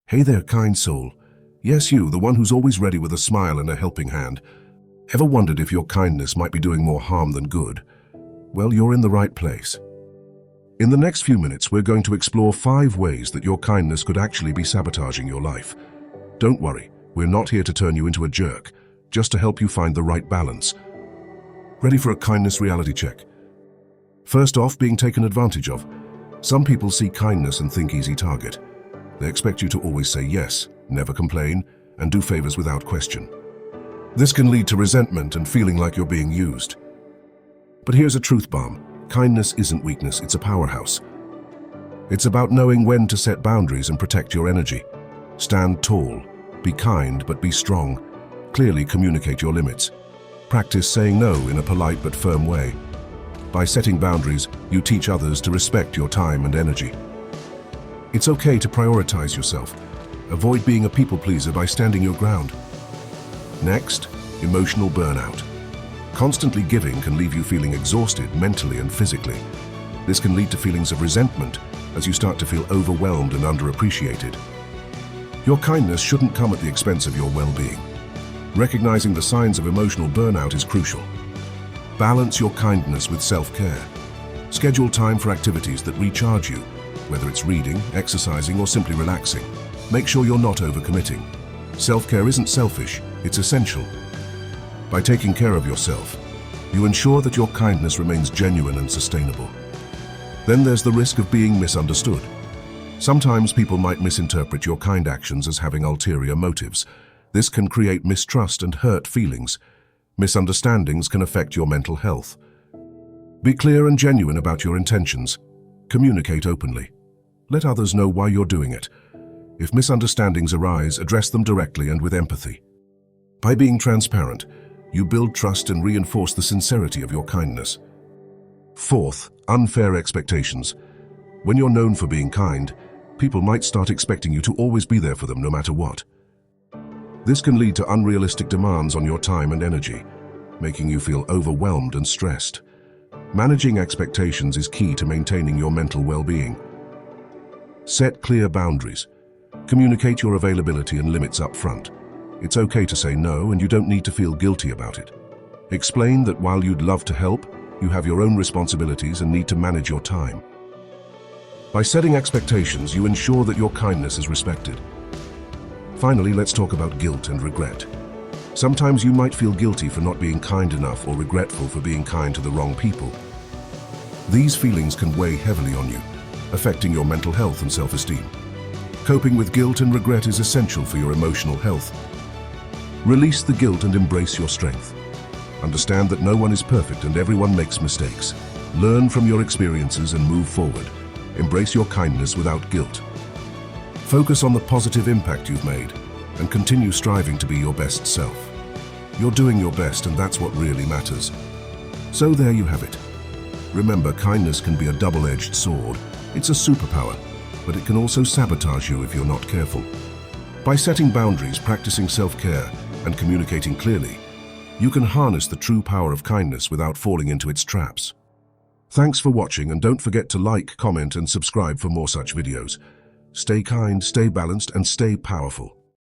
Hey there, kind soul. Yes, you, the one who's always ready with a smile and a helping hand. Ever wondered if your kindness might be doing more harm than good? Well, you're in the right place. In the next few minutes, we're going to explore 5 ways that your kindness could actually be sabotaging your life. Don't worry, we're not here to turn you into a jerk, just to help you find the right balance. Ready for a kindness reality check? First off, being taken advantage of. Some people see kindness and think easy target. They expect you to always say yes, never complain, and do favors without question. This can lead to resentment and feeling like you're being used. But here's a truth bomb. Kindness isn't weakness, it's a powerhouse. It's about knowing when to set boundaries and protect your energy. Stand tall, be kind but be strong. Clearly communicate your limits. Practice saying no in a polite but firm way. By setting boundaries, you teach others to respect your time and energy. It's okay to prioritize yourself. Avoid being a people pleaser by standing your ground. Next, emotional burnout. Constantly giving can leave you feeling exhausted mentally and physically. This can lead to feelings of resentment as you start to feel overwhelmed and underappreciated. Your kindness shouldn't come at the expense of your well-being. Recognizing the signs of emotional burnout is crucial. Balance your kindness with self-care. Schedule time for activities that recharge you, whether it's reading, exercising, or simply relaxing. Make sure you're not overcommitting. Self-care isn't selfish, it's essential. By taking care of yourself, you ensure that your kindness remains genuine and sustainable. Then there's the risk of being misunderstood. Sometimes people might misinterpret your kind actions as having ulterior motives. This can create mistrust and hurt feelings. Misunderstandings can affect your mental health. Be clear and genuine about your intentions. Communicate openly. Let others know why you're doing it. If misunderstandings arise, address them directly and with empathy. By being transparent, you build trust and reinforce the sincerity of your kindness. Fourth, unfair expectations. When you're known for being kind, people might start expecting you to always be there for them no matter what. This can lead to unrealistic demands on your time and energy, making you feel overwhelmed and stressed. Managing expectations is key to maintaining your mental well-being. Set clear boundaries. Communicate your availability and limits up front. It's okay to say no, and you don't need to feel guilty about it. Explain that while you'd love to help, you have your own responsibilities and need to manage your time. By setting expectations, you ensure that your kindness is respected. Finally, let's talk about guilt and regret. Sometimes you might feel guilty for not being kind enough or regretful for being kind to the wrong people. These feelings can weigh heavily on you, affecting your mental health and self-esteem. Coping with guilt and regret is essential for your emotional health. Release the guilt and embrace your strength. Understand that no one is perfect and everyone makes mistakes. Learn from your experiences and move forward. Embrace your kindness without guilt. Focus on the positive impact you've made and continue striving to be your best self. You're doing your best, and that's what really matters. So there you have it. Remember, kindness can be a double-edged sword. It's a superpower, but it can also sabotage you if you're not careful. By setting boundaries, practicing self-care, and communicating clearly, you can harness the true power of kindness without falling into its traps. Thanks for watching, and don't forget to like, comment, and subscribe for more such videos. Stay kind, stay balanced, and stay powerful.